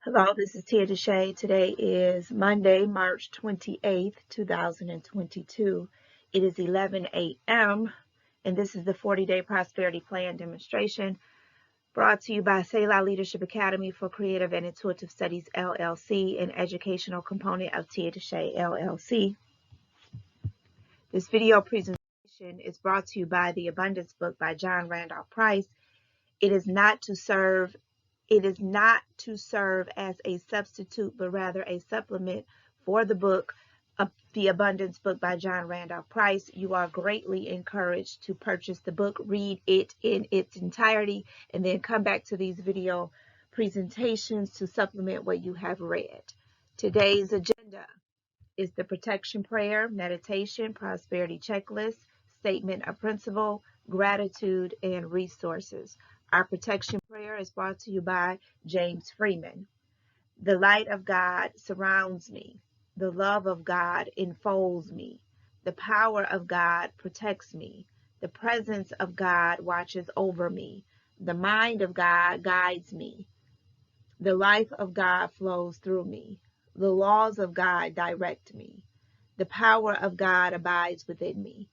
Hello, this is Tia DeShay. Today is Monday, March 28th, 2022. It is 11 a.m. and this is the 40-day prosperity plan demonstration brought to you by Selah Leadership Academy for Creative and Intuitive Studies, LLC, an educational component of Tia DeShay, LLC. This video presentation is brought to you by the Abundance Book by John Randolph Price. It is not to serve as a substitute, but rather a supplement for the book, The Abundance Book by John Randolph Price. You are greatly encouraged to purchase the book, read it in its entirety, and then come back to these video presentations to supplement what you have read. Today's agenda is the protection prayer, meditation, prosperity checklist, statement of principle, gratitude, and resources. Our protection prayer is brought to you by James Freeman. The light of God surrounds me. The love of God enfolds me. The power of God protects me. The presence of God watches over me. The mind of God guides me. The life of God flows through me. The laws of God direct me. The power of God abides within me.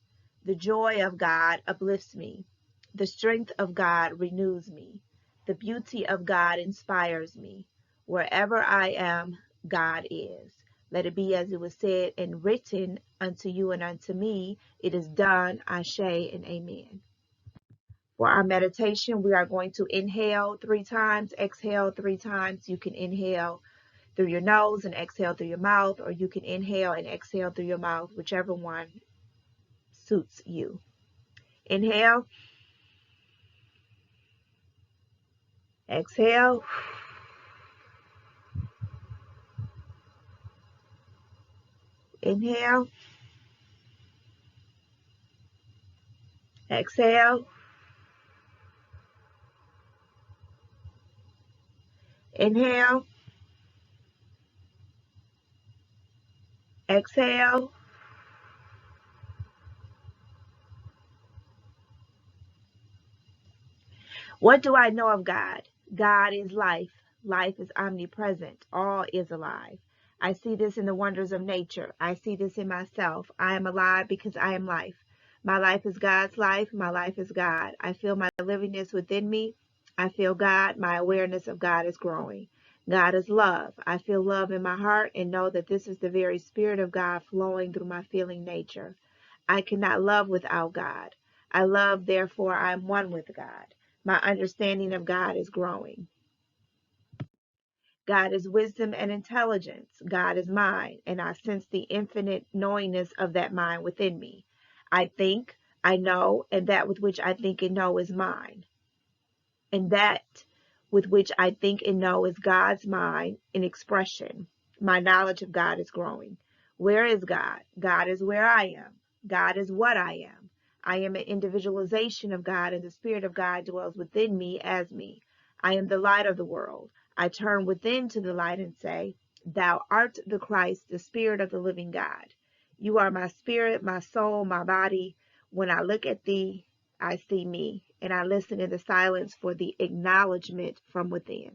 The joy of God uplifts me. The strength of God renews me. The beauty of God inspires me. Wherever I am, God is. Let it be as it was said and written unto you and unto me. It is done, Ashe and Amen. For our meditation, we are going to inhale 3 times, exhale 3 times. You can inhale through your nose and exhale through your mouth, or you can inhale and exhale through your mouth, whichever one suits you. Inhale. Exhale. Inhale. Exhale. Inhale. Exhale. What do I know of God? God is life. Life is omnipresent. All is alive. I see this in the wonders of nature. I see this in myself. I am alive because I am life. My life is God's life. My life is God. I feel my livingness within me. I feel God. My awareness of God is growing. God is love. I feel love in my heart and know that this is the very spirit of God flowing through my feeling nature. I cannot love without God. I love, therefore I am one with God. My understanding of God is growing. God is wisdom and intelligence. God is mind, and I sense the infinite knowingness of that mind within me. I think, I know, and that with which I think and know is mine. And that with which I think and know is God's mind in expression. My knowledge of God is growing. Where is God? God is where I am. God is what I am. I am an individualization of God, and the Spirit of God dwells within me as me. I am the light of the world. I turn within to the light and say, Thou art the Christ, the Spirit of the living God. You are my spirit, my soul, my body. When I look at thee, I see me, and I listen in the silence for the acknowledgement from within.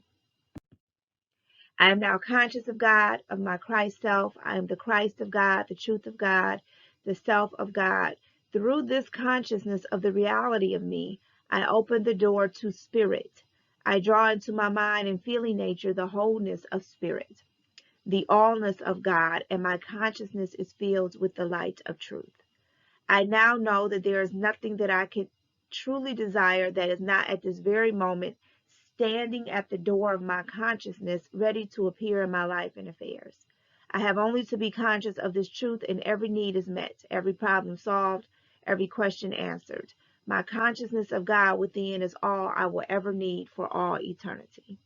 I am now conscious of God, of my Christ self. I am the Christ of God, the truth of God, the self of God. Through this consciousness of the reality of me, I open the door to spirit. I draw into my mind and feeling nature the wholeness of spirit, the allness of God, and my consciousness is filled with the light of truth. I now know that there is nothing that I can truly desire that is not at this very moment standing at the door of my consciousness, ready to appear in my life and affairs. I have only to be conscious of this truth, and every need is met, every problem solved, every question answered. My consciousness of God within is all I will ever need for all eternity.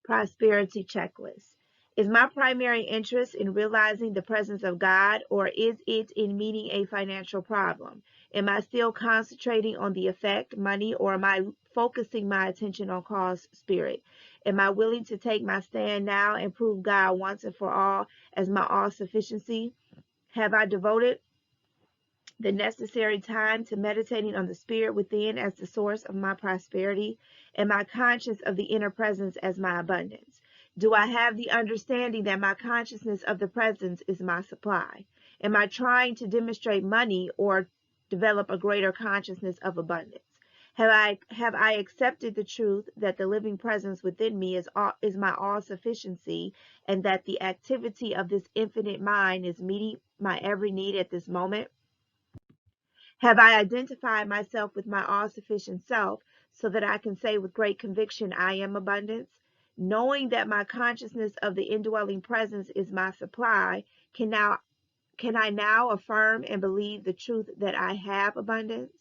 Prosperity checklist. Is my primary interest in realizing the presence of God, or is it in meeting a financial problem? Am I still concentrating on the effect, money, or am I focusing my attention on cause, spirit? Am I willing to take my stand now and prove God once and for all as my all-sufficiency? Have I devoted the necessary time to meditating on the spirit within as the source of my prosperity? Am I conscious of the inner presence as my abundance? Do I have the understanding that my consciousness of the presence is my supply? Am I trying to demonstrate money or develop a greater consciousness of abundance? Have I accepted the truth that the living presence within me is my all sufficiency, and that the activity of this infinite mind is meeting my every need at this moment? Have I identified myself with my all sufficient self so that I can say with great conviction, I am abundance? Knowing that my consciousness of the indwelling presence is my supply, can I now affirm and believe the truth that I have abundance?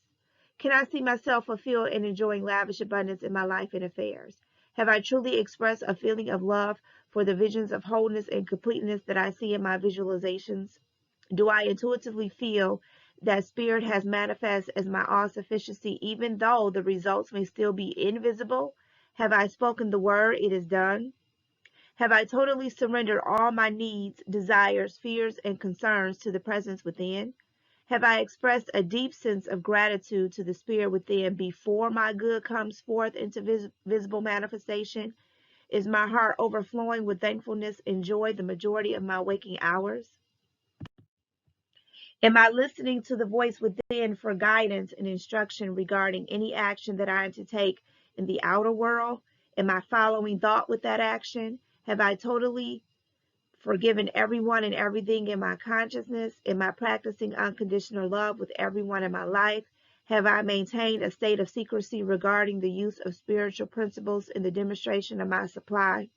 Can I see myself fulfilled and enjoying lavish abundance in my life and affairs? Have I truly expressed a feeling of love for the visions of wholeness and completeness that I see in my visualizations? Do I intuitively feel that spirit has manifest as my all sufficiency, even though the results may still be invisible? Have I spoken the word, it is done? Have I totally surrendered all my needs, desires, fears, and concerns to the presence within? Have I expressed a deep sense of gratitude to the spirit within before my good comes forth into visible manifestation? Is my heart overflowing with thankfulness and joy the majority of my waking hours? Am I listening to the voice within for guidance and instruction regarding any action that I am to take in the outer world? Am I following thought with that action? Have I totally forgiven everyone and everything in my consciousness? Am I practicing unconditional love with everyone in my life? Have I maintained a state of secrecy regarding the use of spiritual principles in the demonstration of my supply?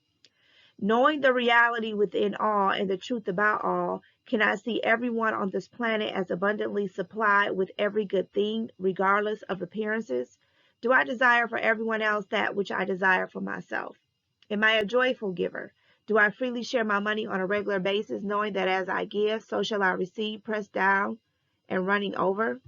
Knowing the reality within all and the truth about all, can I see everyone on this planet as abundantly supplied with every good thing, regardless of appearances? Do I desire for everyone else that which I desire for myself? Am I a joyful giver? Do I freely share my money on a regular basis, knowing that as I give, so shall I receive, pressed down and running over?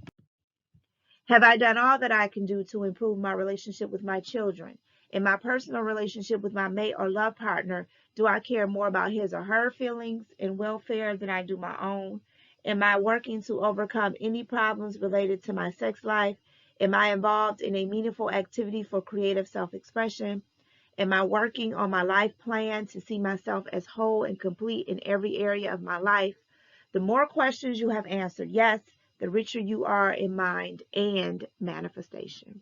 Have I done all that I can do to improve my relationship with my children? In my personal relationship with my mate or love partner, do I care more about his or her feelings and welfare than I do my own? Am I working to overcome any problems related to my sex life? Am I involved in a meaningful activity for creative self-expression? Am I working on my life plan to see myself as whole and complete in every area of my life? The more questions you have answered yes, the richer you are in mind and manifestation.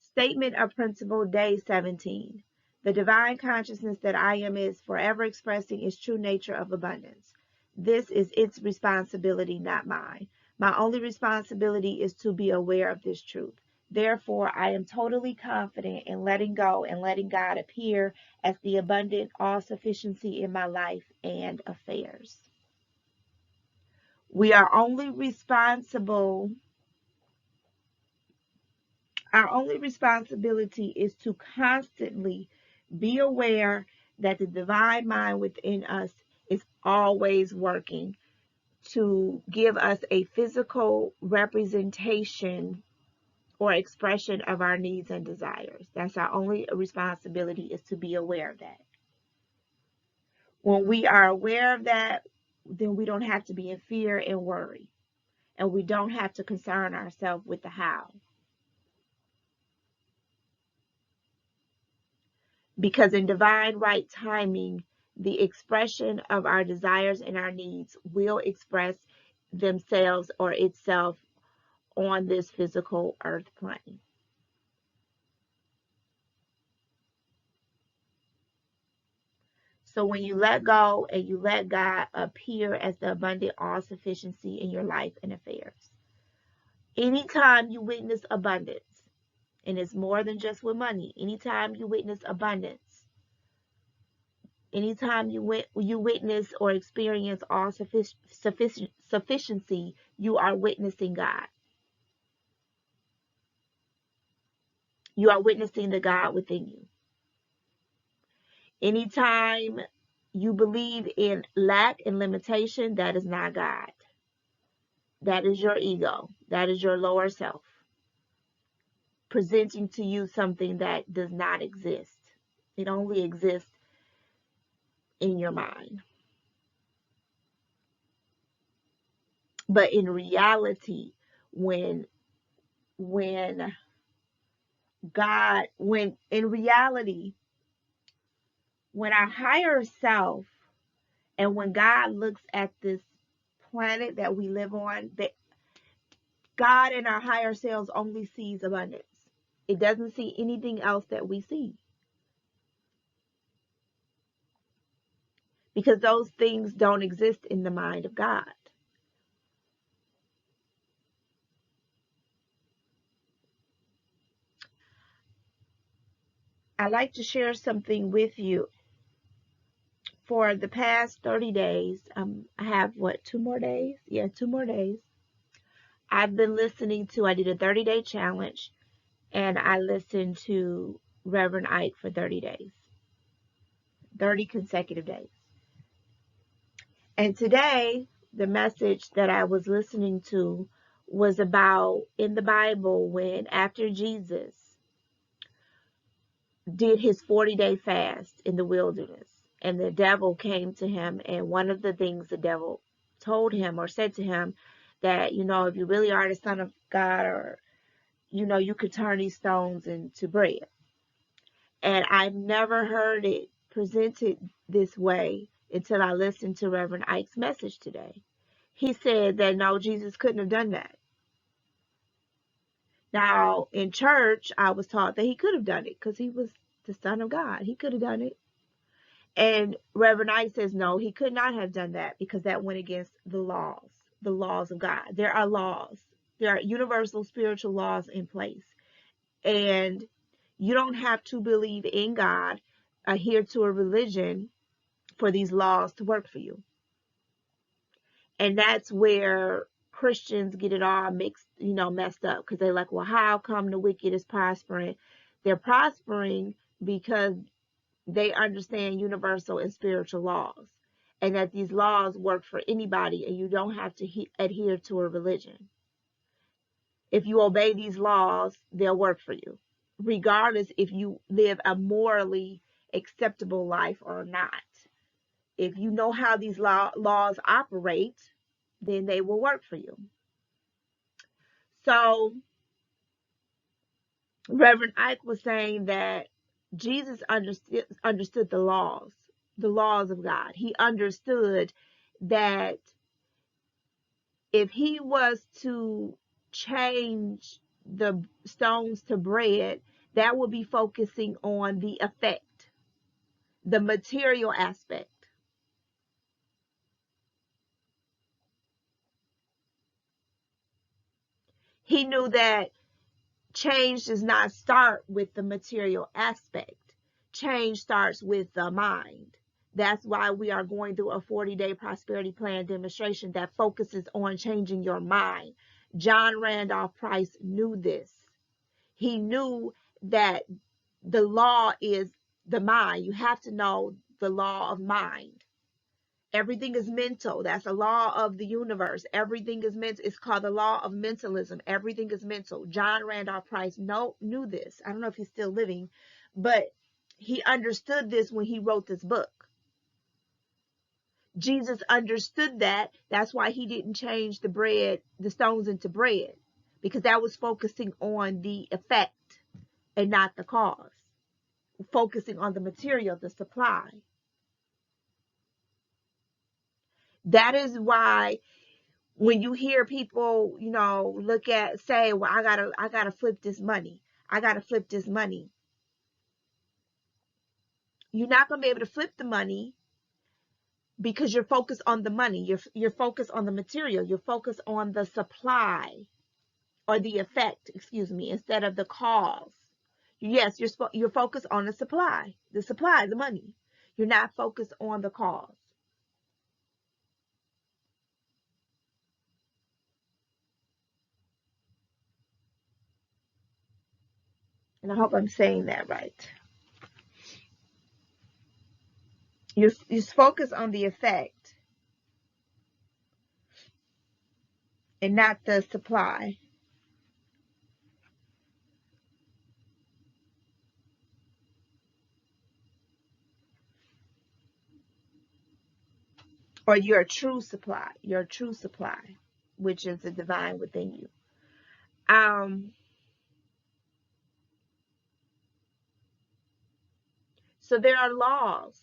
Statement of Principle, Day 17. The divine consciousness that I am is forever expressing its true nature of abundance. This is its responsibility, not mine. My only responsibility is to be aware of this truth. Therefore, I am totally confident in letting go and letting God appear as the abundant all-sufficiency in my life and affairs. We are only responsible, our only responsibility is to constantly be aware that the divine mind within us is always working to give us a physical representation or expression of our needs and desires. That's our only responsibility, is to be aware of that. When we are aware of that, then we don't have to be in fear and worry. And we don't have to concern ourselves with the how. Because in divine right timing, the expression of our desires and our needs will express themselves or itself on this physical earth plane. So when you let go and you let God appear as the abundant all-sufficiency in your life and affairs. Anytime you witness abundance, and it's more than just with money, anytime you witness abundance, anytime you witness or experience all sufficiency, you are witnessing God. You are witnessing the God within you. Anytime you believe in lack and limitation, that is not God. That is your ego. That is your lower self presenting to you something that does not exist. It only exists in your mind. But in reality, when when when in reality, when our higher self and when God looks at this planet that we live on, that God and our higher selves only sees abundance. It doesn't see anything else that we see, because those things don't exist in the mind of God. I'd like to share something with you. For the past 30 days, I have what, 2 more days? Yeah, 2 more days. I've been listening to, I did a 30-day challenge, and I listened to Reverend Ike for 30 days, 30 consecutive days. And today, the message that I was listening to was about in the Bible when after Jesus did his 40-day fast in the wilderness, and the devil came to him, and one of the things the devil told him or said to him, that, if you really are the Son of God, or, you could turn these stones into bread. And I've never heard it presented this way until I listened to Reverend Ike's message today. He said that no, Jesus couldn't have done that. Now, in church, I was taught that he could have done it because he was the Son of God. He could have done it. And Reverend Ike says, no, he could not have done that because that went against the laws of God. There are laws. There are universal spiritual laws in place. And you don't have to believe in God, adhere to a religion for these laws to work for you. And that's where Christians get it all messed up, because they're like, well, how come the wicked is prospering? They're prospering because they understand universal and spiritual laws, and that these laws work for anybody, and you don't have to adhere to a religion. If you obey these laws, they'll work for you, regardless if you live a morally acceptable life or not. If you know how these laws operate, then they will work for you. So Reverend Ike was saying that Jesus understood the laws of God. He understood that if he was to change the stones to bread, that would be focusing on the effect, the material aspect. He knew that change does not start with the material aspect. Change starts with the mind. That's why we are going through a 40-day prosperity plan demonstration that focuses on changing your mind. John Randolph Price knew this. He knew that the law is the mind. You have to know the law of mind. Everything is mental. That's a law of the universe. Everything is mental. It's called the law of mentalism. Everything is mental. John Randolph Price knew this. I don't know if he's still living, but he understood this when he wrote this book. Jesus understood that. That's why he didn't change the stones into bread, because that was focusing on the effect and not the cause, focusing on the material, the supply. That is why when you hear people, say, well, I gotta flip this money. I gotta flip this money. You're not gonna be able to flip the money because you're focused on the money. You're focused on the material. You're focused on the supply, or the effect, excuse me, instead of the cause. Yes, you're focused on the supply, the money. You're not focused on the cause. And I hope I'm saying that right. You're focused on the effect and not the supply. Or your true supply, which is the divine within you. So there are laws,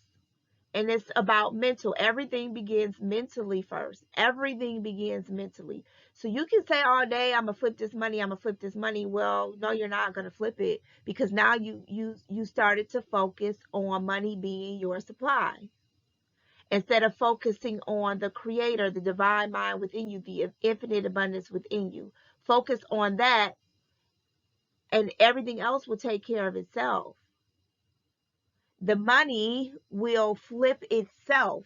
and it's about mental. Everything begins mentally first. Everything begins mentally. So you can say all day, I'm gonna flip this money, I'm gonna flip this money. Well, no, you're not gonna flip it, because now you started to focus on money being your supply, instead of focusing on the creator, the divine mind within you, the infinite abundance within you. Focus on that, and everything else will take care of itself. The money will flip itself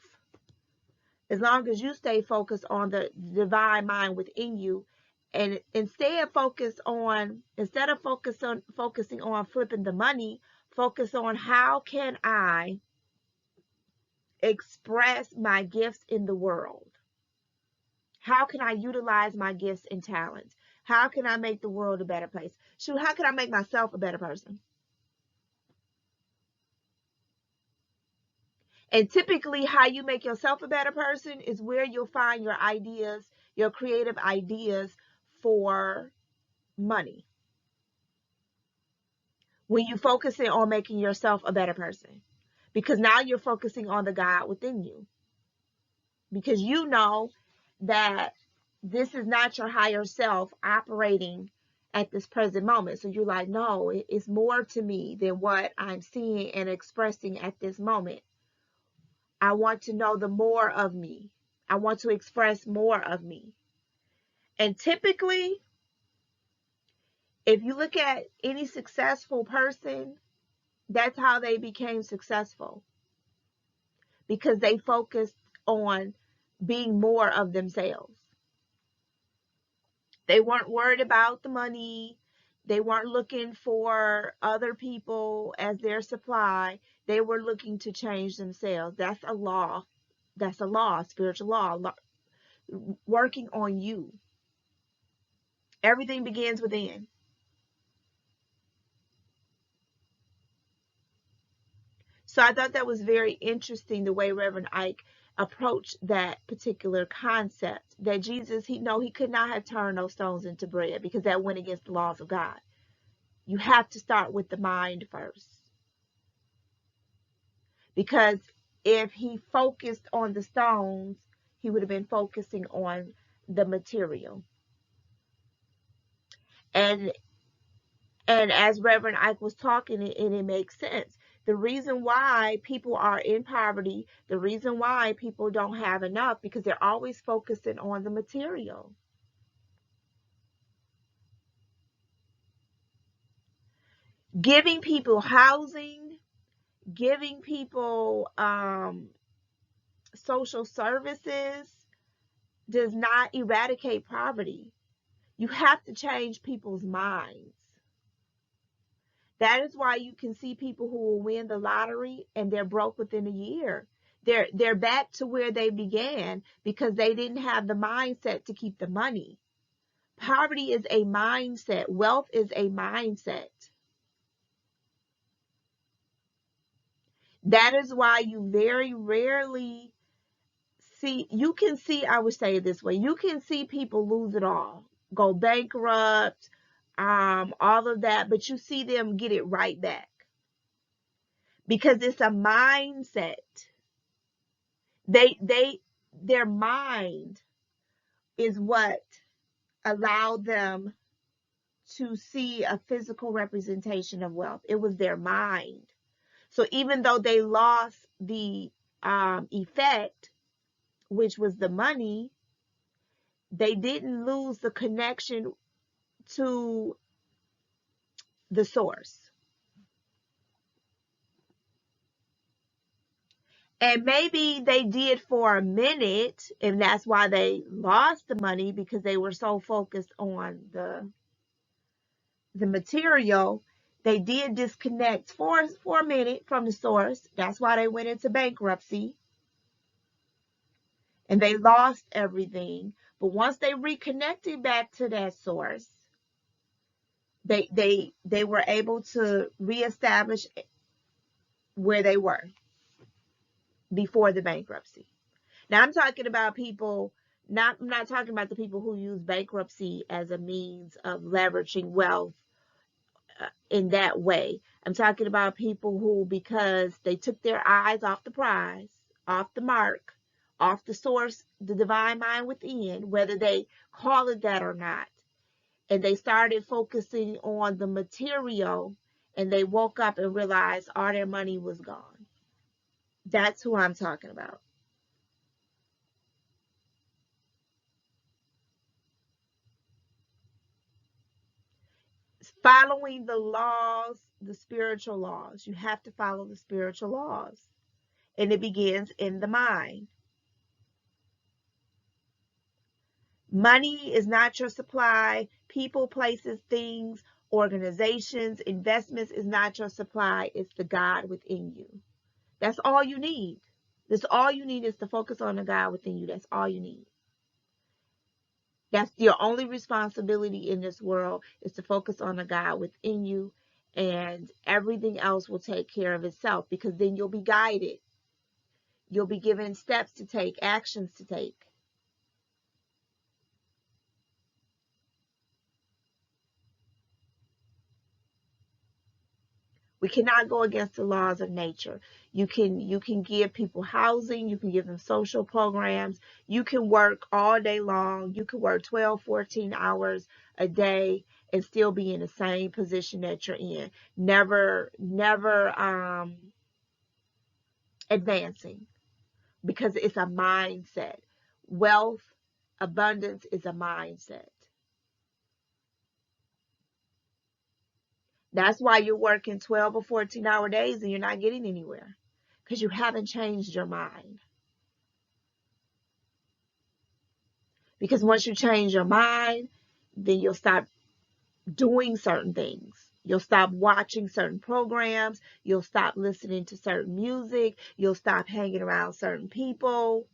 as long as you stay focused on the divine mind within you. And instead of focusing on flipping the money, focus on how can I express my gifts in the world? How can I utilize my gifts and talents? How can I make the world a better place? Shoot, how can I make myself a better person? And typically, how you make yourself a better person is where you'll find your ideas, your creative ideas for money. When you focus in on making yourself a better person, because now you're focusing on the God within you, because you know that this is not your higher self operating at this present moment. So you're like, no, it's more to me than what I'm seeing and expressing at this moment. I want to know the more of me. I want to express more of me. And typically, if you look at any successful person, that's how they became successful, because they focused on being more of themselves. They weren't worried about the money. They weren't looking for other people as their supply. They were looking to change themselves. That's a law. That's a law, spiritual law, working on you. Everything begins within. So I thought that was very interesting, the way Reverend Ike approached that particular concept, that Jesus, he could not have turned those stones into bread, because that went against the laws of God. You have to start with the mind first. Because if he focused on the stones, he would have been focusing on the material. And as Reverend Ike was talking, and it makes sense. The reason why people are in poverty, the reason why people don't have enough, because they're always focusing on the material. Giving people housing, giving people social services does not eradicate poverty. You have to change people's minds. That is why you can see people who will win the lottery and they're broke within a year. They're back to where they began, because they didn't have the mindset to keep the money. Poverty is a mindset. Wealth is a mindset. That is why you very rarely see, I would say it this way, you can see people lose it all, go bankrupt, all of that, but you see them get it right back, because it's a mindset. Their mind is what allowed them to see a physical representation of wealth. It was their mind. So even though they lost the effect, which was the money, they didn't lose the connection to the source. And maybe they did for a minute, and that's why they lost the money, because they were so focused on the material. They did disconnect for a minute from the source. That's why they went into bankruptcy, and they lost everything. But once they reconnected back to that source, they were able to reestablish where they were before the bankruptcy. Now I'm talking about people, I'm not talking about the people who use bankruptcy as a means of leveraging wealth in that way. I'm talking about people who, because they took their eyes off the prize, off the mark, off the source, the divine mind within, whether they call it that or not, and they started focusing on the material, and they woke up and realized all their money was gone. That's who I'm talking about. Following the laws, the spiritual laws. You have to follow the spiritual laws. And it begins in the mind. Money is not your supply. People, places, things, organizations, investments is not your supply. It's the God within you. That's all you need. That's all you need, is to focus on the God within you. That's all you need. That's your only responsibility in this world, is to focus on the God within you, and everything else will take care of itself, because then you'll be guided. You'll be given steps to take, actions to take. We cannot go against the laws of nature. You can give people housing, you can give them social programs, you can work all day long, you can work 12, 14 hours a day and still be in the same position that you're in. Never advancing, because it's a mindset. Wealth, abundance is a mindset. That's why you're working 12 or 14-hour days and you're not getting anywhere, because you haven't changed your mind. Because once you change your mind, then you'll stop doing certain things. You'll stop watching certain programs. You'll stop listening to certain music. You'll stop hanging around certain people.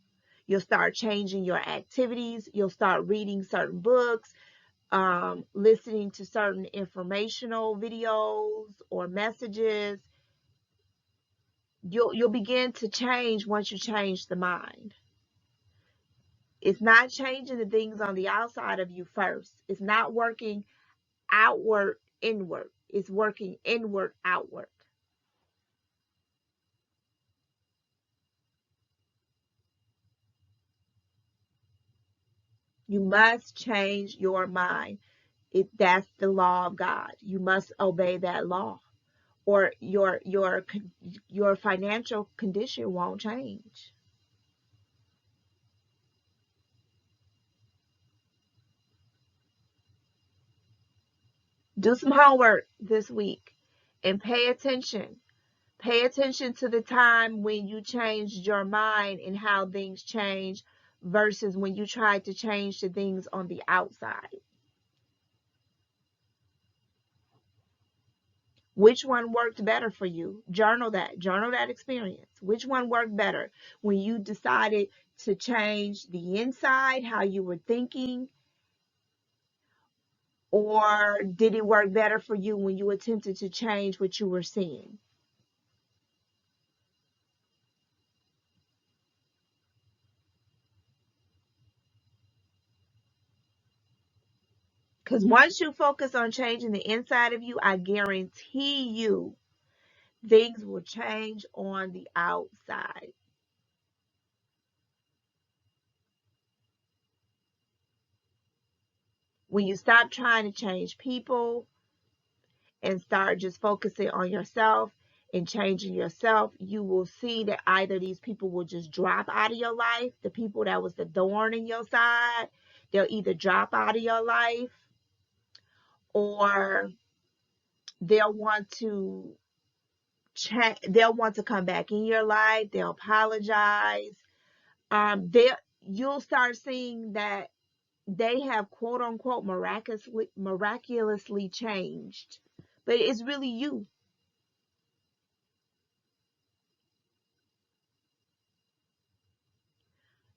You'll start changing your activities. You'll start reading certain books, listening to certain informational videos or messages. You'll begin to change once you change the mind. It's not changing the things on the outside of you first. It's not working outward, inward. It's working inward, outward. You must change your mind. That's the law of God. You must obey that law, or your financial condition won't change. Do some homework this week and pay attention. Pay attention to the time when you changed your mind and how things change versus when you tried to change the things on the outside. Which one worked better for you? Journal that. Journal that experience. Which one worked better? When you decided to change the inside, how you were thinking, or did it work better for you when you attempted to change what you were seeing? Because once you focus on changing the inside of you, I guarantee you things will change on the outside. When you stop trying to change people and start just focusing on yourself and changing yourself, you will see that either these people will just drop out of your life, the people that was the thorn in your side, they'll either drop out of your life, or they'll want to they'll want to come back in your life, they'll apologize. They You'll start seeing that they have quote unquote miraculously changed, but it's really you.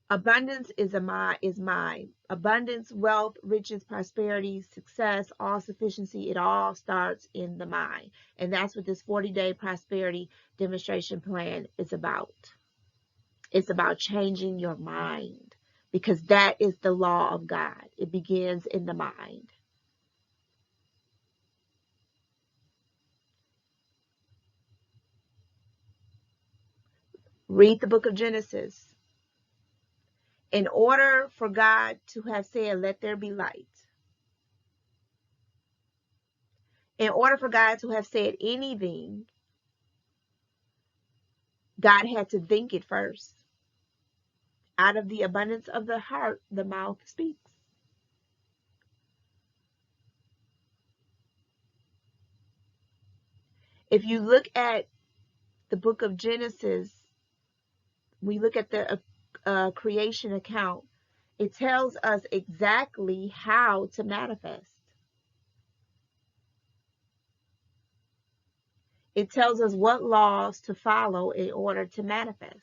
Abundance is mine. Abundance, wealth, riches, prosperity, success, all sufficiency, it all starts in the mind. And that's what this 40-day prosperity demonstration plan is about. It's about changing your mind, because that is the law of God. It begins in the mind. Read the book of Genesis. In order for God to have said, let there be light, in order for God to have said anything, God had to think it first. Out of the abundance of the heart, the mouth speaks. If you look at the book of Genesis, we look at the creation account, it tells us exactly how to manifest. It tells us what laws to follow in order to manifest.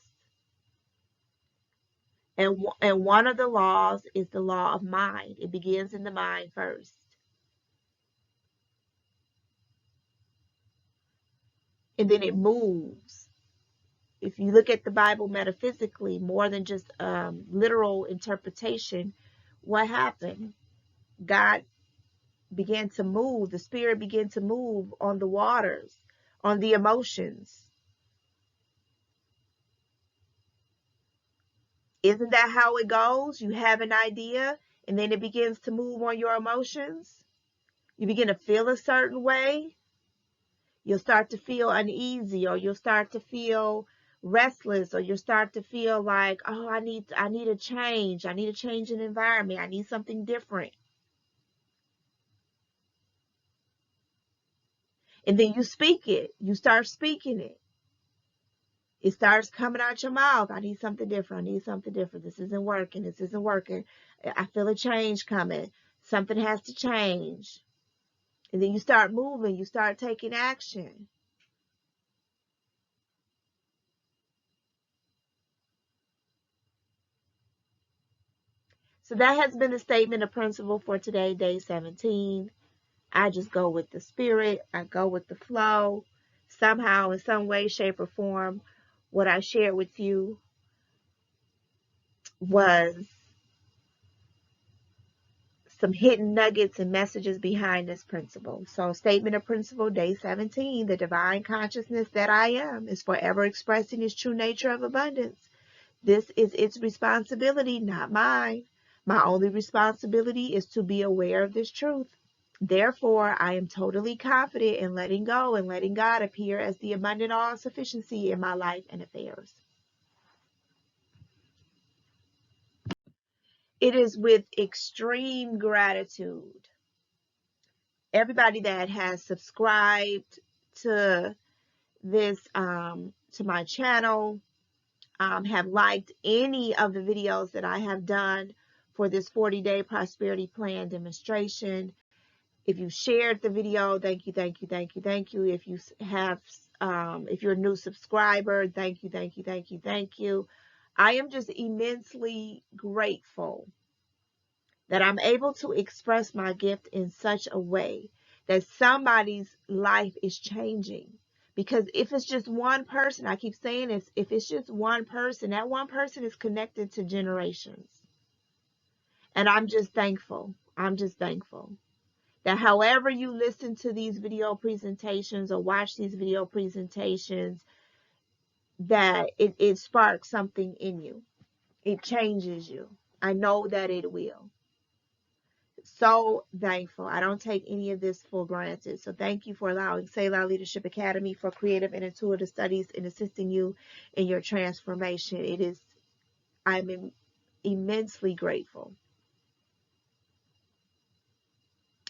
And one of the laws is the law of mind. It begins in the mind first. And then it moves. If you look at the Bible metaphysically, more than just literal interpretation, what happened? God began to move. The Spirit began to move on the waters, on the emotions. Isn't that how it goes? You have an idea, and then it begins to move on your emotions. You begin to feel a certain way. You'll start to feel uneasy, or you'll start to feel restless, or you'll start to feel like, oh, I need a change. I need a change in environment. I need something different. And then you speak it. You start speaking it. It starts coming out your mouth. I need something different. I need something different. This isn't working. This isn't working. I feel a change coming. Something has to change. And then you start moving. You start taking action. So that has been the statement of principle for today, day 17. I just go with the spirit. I go with the flow. Somehow, in some way, shape, or form, what I shared with you was some hidden nuggets and messages behind this principle. So, statement of principle, day 17, the divine consciousness that I am is forever expressing its true nature of abundance. This is its responsibility, not mine. My only responsibility is to be aware of this truth. Therefore, I am totally confident in letting go and letting God appear as the abundant all-sufficiency in my life and affairs. It is with extreme gratitude. Everybody that has subscribed to this, to my channel, have liked any of the videos that I have done for this 40-day prosperity plan demonstration. If you shared the video, thank you, thank you, thank you, thank you. If you have, if you're a new subscriber, thank you, thank you, thank you, thank you. I am just immensely grateful that I'm able to express my gift in such a way that somebody's life is changing. Because if it's just one person, I keep saying this, if it's just one person, that one person is connected to generations. And I'm just thankful. I'm just thankful that however you listen to these video presentations or watch these video presentations, that it sparks something in you. It changes you. I know that it will. So thankful. I don't take any of this for granted. So thank you for allowing Selah Leadership Academy for creative and intuitive studies in assisting you in your transformation. I'm immensely grateful.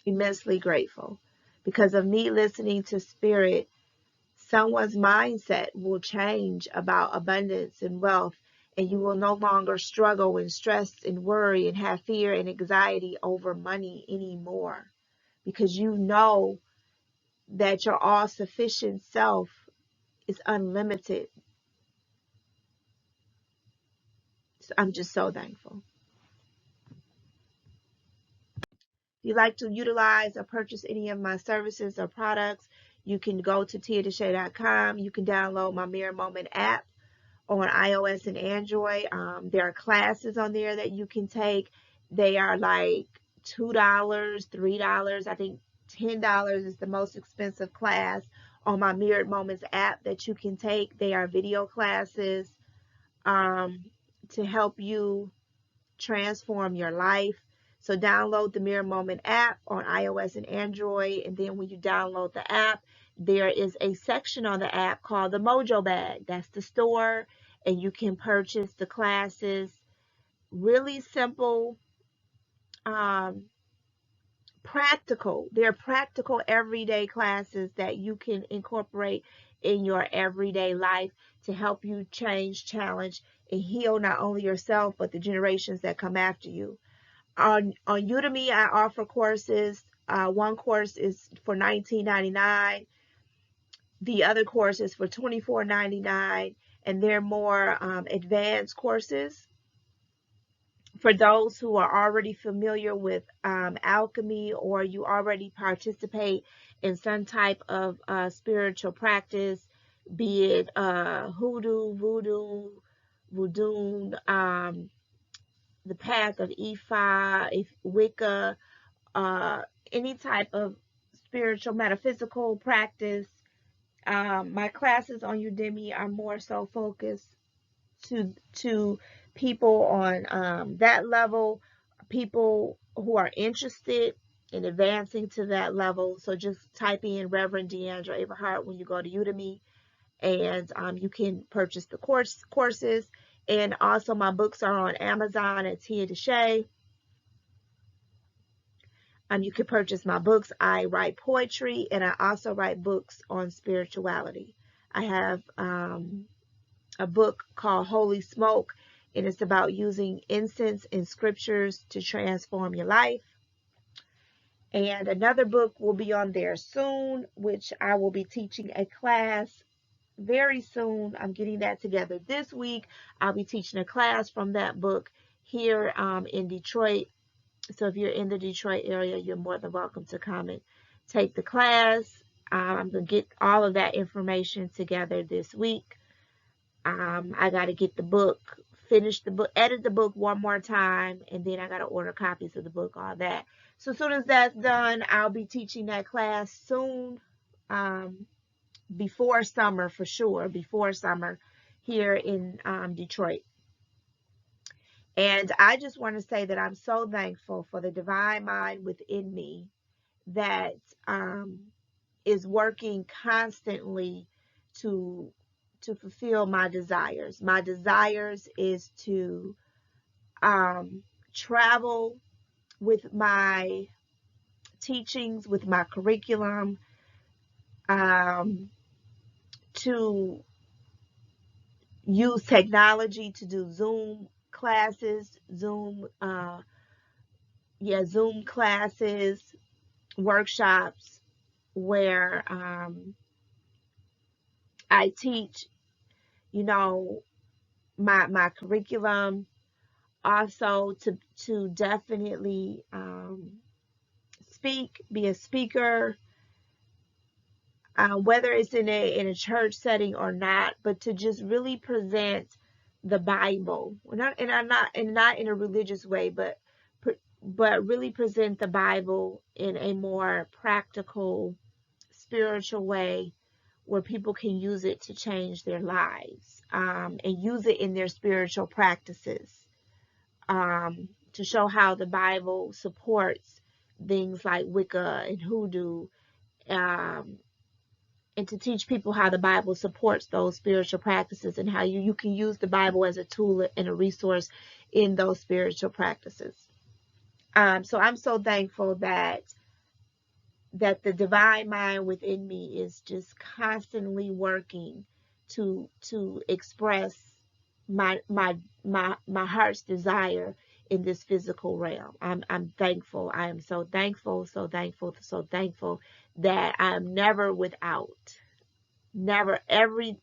Immensely grateful. Because of me listening to Spirit, someone's mindset will change about abundance and wealth, and you will no longer struggle and stress and worry and have fear and anxiety over money anymore, because you know that your all-sufficient self is unlimited. So I'm just so thankful. If you'd like to utilize or purchase any of my services or products, you can go to tiadeshay.com. You can download my Mirror Moment app on iOS and Android. There are classes on there that you can take. They are like $2, $3. I think $10 is the most expensive class on my Mirrored Moments app that you can take. They are video classes. to help you transform your life. So download the Mirror Moment app on iOS and Android. And then when you download the app, there is a section on the app called the Mojo Bag. That's the store. And you can purchase the classes. Really simple, um, practical. They're practical everyday classes that you can incorporate in your everyday life to help you change, challenge, and heal not only yourself, but the generations that come after you. On Udemy, I offer courses. One course is for $19.99. The other course is for $24.99, and they're more advanced courses for those who are already familiar with alchemy, or you already participate in some type of spiritual practice, be it hoodoo, voodoo, the path of Ifa, Wicca, any type of spiritual metaphysical practice. My classes on Udemy are more so focused to people on that level, people who are interested in advancing to that level. So just type in Reverend Deandra Everhart when you go to Udemy, and you can purchase the courses. And also my books are on Amazon at Tia DeShay. You can purchase my books. I write poetry, and I also write books on spirituality. I have a book called Holy Smoke, and it's about using incense and scriptures to transform your life. And another book will be on there soon, which I will be teaching a class very soon. I'm getting that together this week. I'll be teaching a class from that book here in Detroit. So if you're in the Detroit area, you're more than welcome to come and take the class. I'm going to get all of that information together this week. I got to get the book, finish the book, edit the book one more time, and then I got to order copies of the book, all that. So as soon as that's done, I'll be teaching that class soon, before summer for sure, before summer here in Detroit. And I just want to say that I'm so thankful for the divine mind within me that is working constantly to fulfill my desires. My desires is to travel with my teachings, with my curriculum, to use technology to do Zoom classes, Zoom classes, workshops where I teach, my curriculum. Also to definitely be a speaker, whether it's in a church setting or not, but to just really present the Bible, not in a religious way, but really present the Bible in a more practical, spiritual way, where people can use it to change their lives, and use it in their spiritual practices, to show how the Bible supports things like Wicca and hoodoo, and to teach people how the Bible supports those spiritual practices, and how you can use the Bible as a tool and a resource in those spiritual practices. So I'm so thankful that the divine mind within me is just constantly working to express my heart's desire in this physical realm. I'm thankful. I am so thankful, so thankful, so thankful that I'm never without. Never. Everything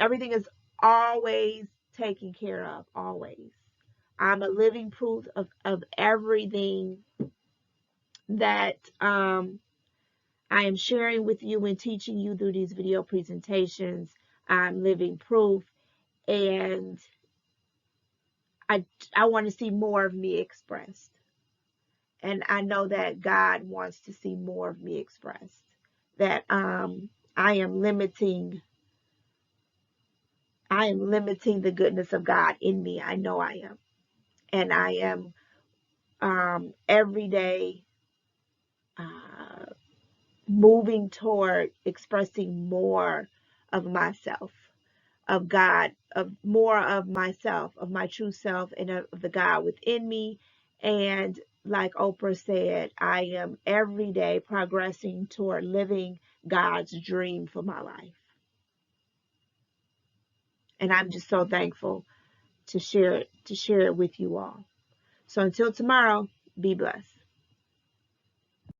is always taken care of, always. I'm a living proof of everything that I am sharing with you and teaching you through these video presentations. I'm living proof, and I want to see more of me expressed. And I know that God wants to see more of me expressed. That I am limiting I am limiting the goodness of God in me. I know I am. And I am every day uh, moving toward expressing more of myself, of God, of more of myself, of my true self, and of the God within me. And like Oprah said, I am every day progressing toward living God's dream for my life. And I'm just so thankful to share it with you all. So until tomorrow, be blessed.